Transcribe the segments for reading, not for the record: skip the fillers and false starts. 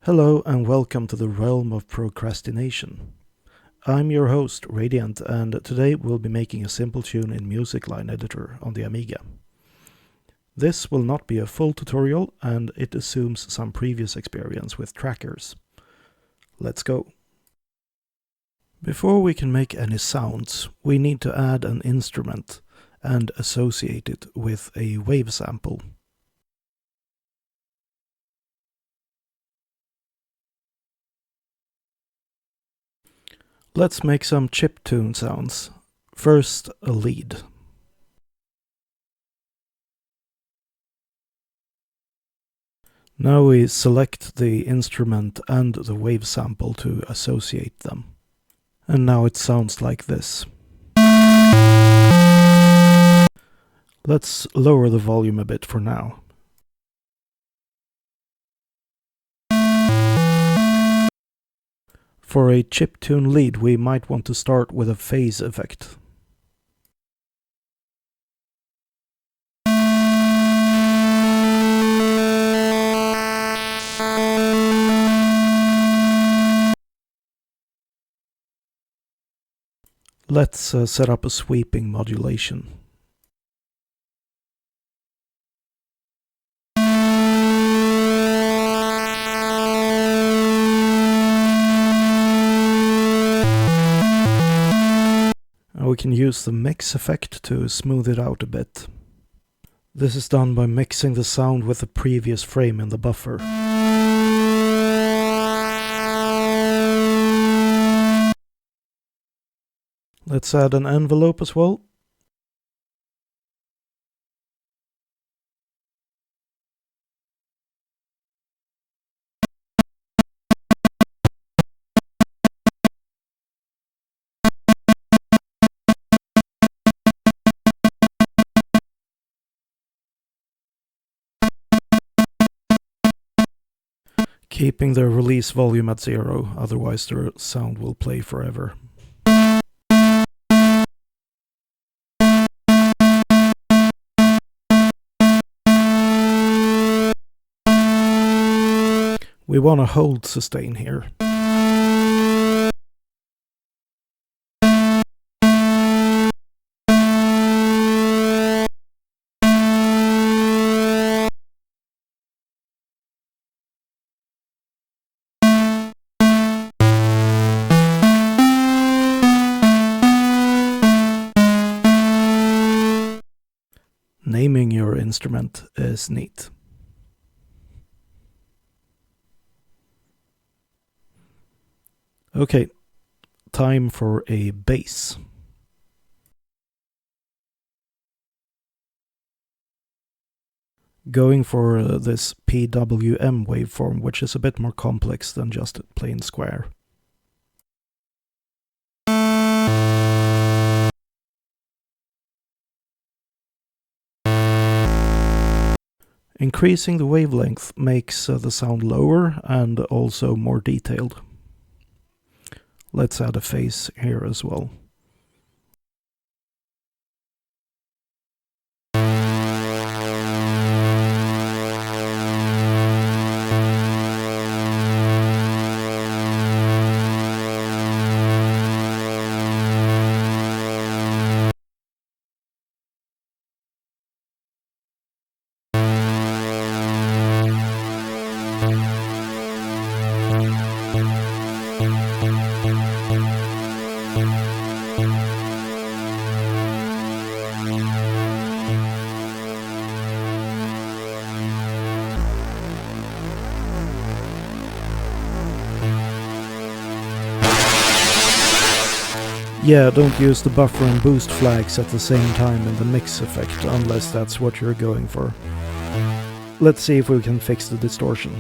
Hello and welcome to the realm of procrastination. I'm your host, Radiant, and today we'll be making a simple tune in Musicline Editor on the Amiga. This will not be a full tutorial, and it assumes some previous experience with trackers. Let's go. Before we can make any sounds, we need to add an instrument and associate it with a wave sample. Let's make some chiptune sounds. First, a lead. Now we select the instrument and the wave sample to associate them. And now it sounds like this. Let's lower the volume a bit for now. For a chiptune lead, we might want to start with a phase effect. Let's set up a sweeping modulation. We can use the mix effect to smooth it out a bit. This is done by mixing the sound with the previous frame in the buffer. Let's add an envelope as well. Keeping the release volume at 0, otherwise the sound will play forever. We want to hold sustain here. Naming your instrument is neat. Okay, time for a bass. Going for this PWM waveform, which is a bit more complex than just plain square. Increasing the wavelength makes the sound lower and also more detailed. Let's add a phase here as well. Yeah, don't use the buffer and boost flags at the same time in the mix effect, unless that's what you're going for. Let's see if we can fix the distortion.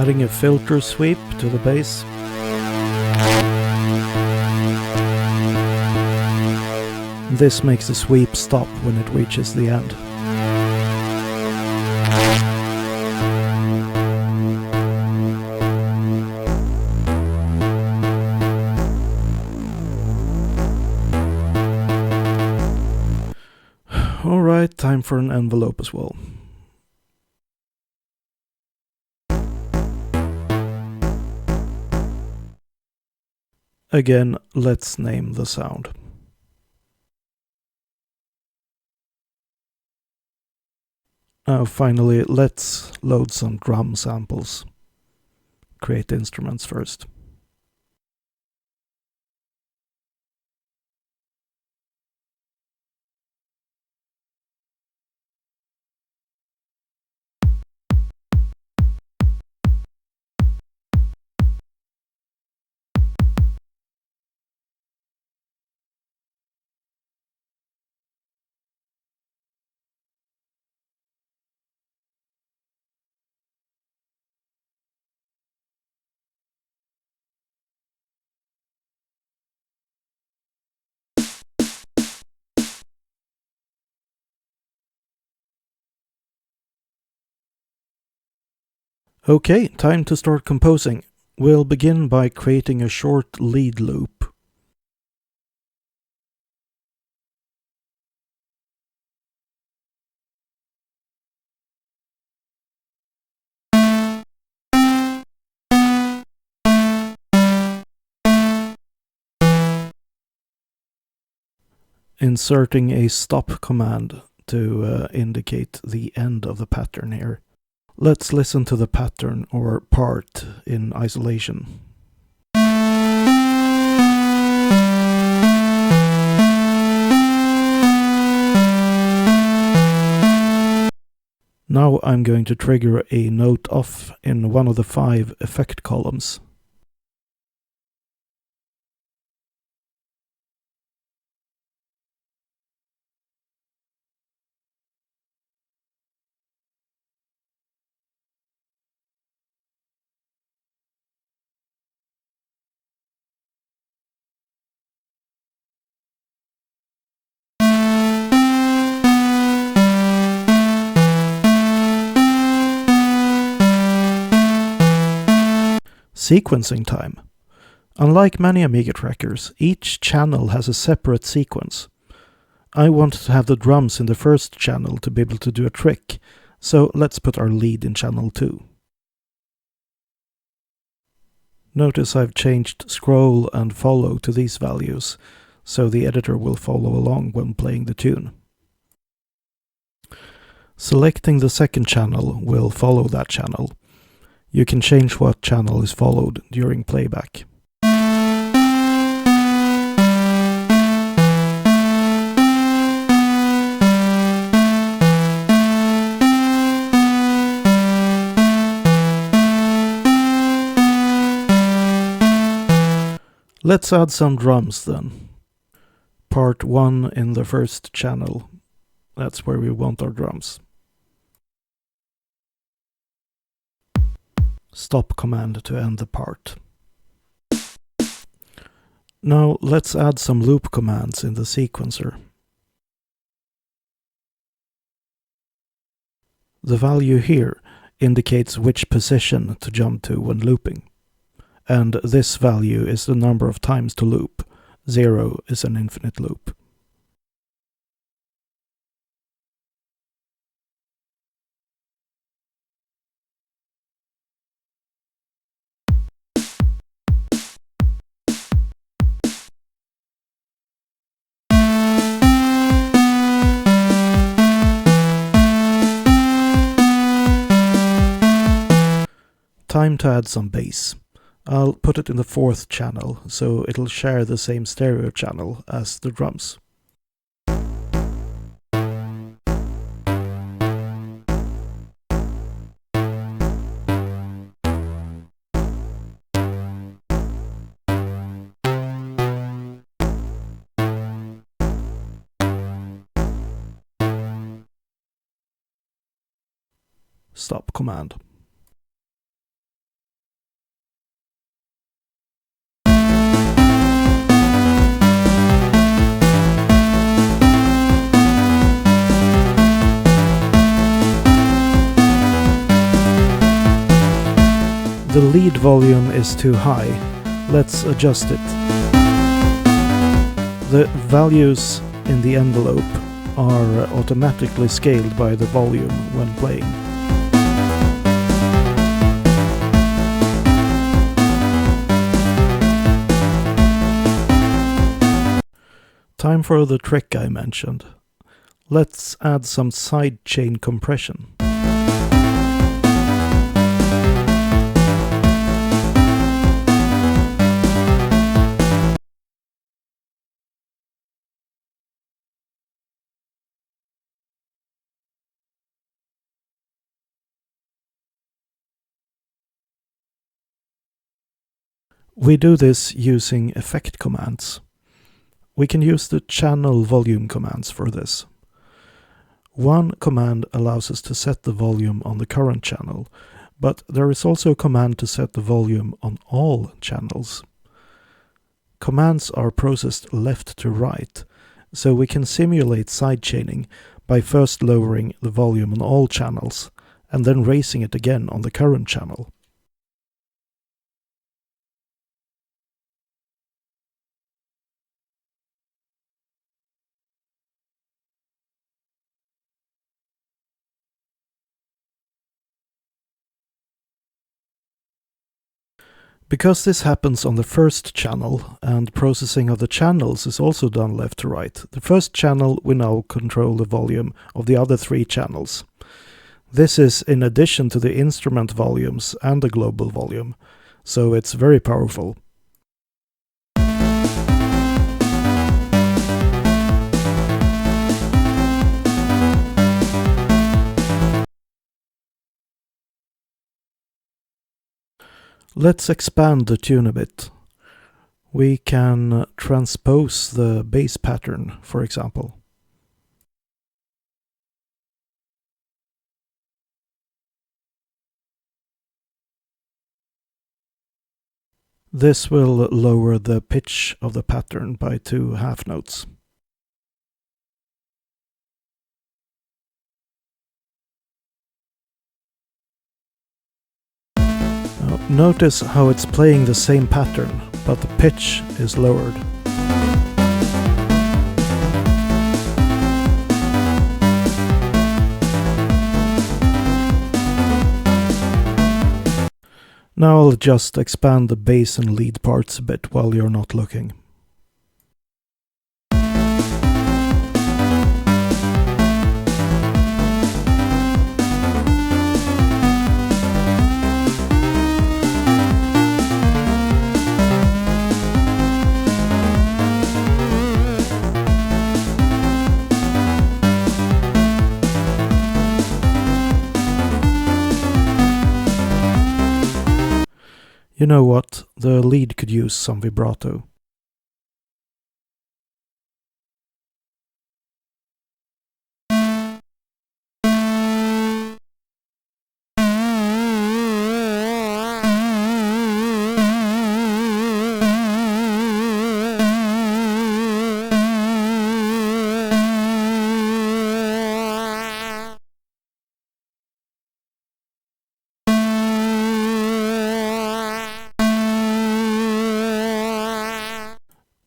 Adding a filter sweep to the bass. This makes the sweep stop when it reaches the end. Alright, time for an envelope as well. Again, let's name the sound. Now finally, let's load some drum samples. Create instruments first. Okay, time to start composing. We'll begin by creating a short lead loop. Inserting a stop command to indicate the end of the pattern here. Let's listen to the pattern or part in isolation. Now I'm going to trigger a note off in one of the 5 effect columns. Sequencing time. Unlike many Amiga trackers, each channel has a separate sequence. I want to have the drums in the first channel to be able to do a trick, so let's put our lead in channel 2. Notice I've changed scroll and follow to these values, so the editor will follow along when playing the tune. Selecting the second channel will follow that channel. You can change what channel is followed during playback. Let's add some drums then. Part 1 in the first channel. That's where we want our drums. Stop command to end the part. Now let's add some loop commands in the sequencer. The value here indicates which position to jump to when looping. And this value is the number of times to loop. 0 is an infinite loop. Time to add some bass. I'll put it in the 4th channel, so it'll share the same stereo channel as the drums. Stop command. the lead volume is too high, let's adjust it. The values in the envelope are automatically scaled by the volume when playing. Time for the trick I mentioned. Let's add some sidechain compression. We do this using effect commands. We can use the channel volume commands for this. One command allows us to set the volume on the current channel, but there is also a command to set the volume on all channels. Commands are processed left to right, so we can simulate sidechaining by first lowering the volume on all channels and then raising it again on the current channel. Because this happens on the first channel, and processing of the channels is also done left to right, the first channel will now control the volume of the other three channels. This is in addition to the instrument volumes and the global volume, so it's very powerful. Let's expand the tune a bit. We can transpose the bass pattern, for example. This will lower the pitch of the pattern by 2 half notes. Notice how it's playing the same pattern, but the pitch is lowered. Now I'll just expand the bass and lead parts a bit while you're not looking. You know what? The lead could use some vibrato.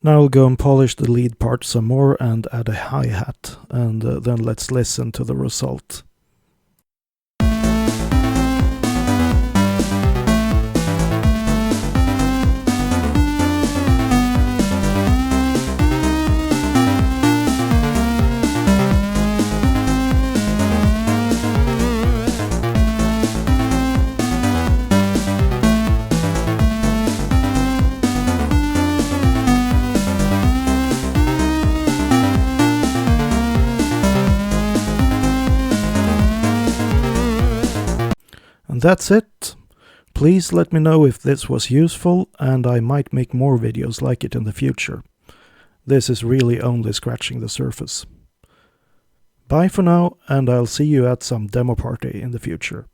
Now I'll go and polish the lead part some more and add a hi-hat, and then let's listen to the result. And that's it. Please let me know if this was useful, and I might make more videos like it in the future. This is really only scratching the surface. Bye for now, and I'll see you at some demo party in the future.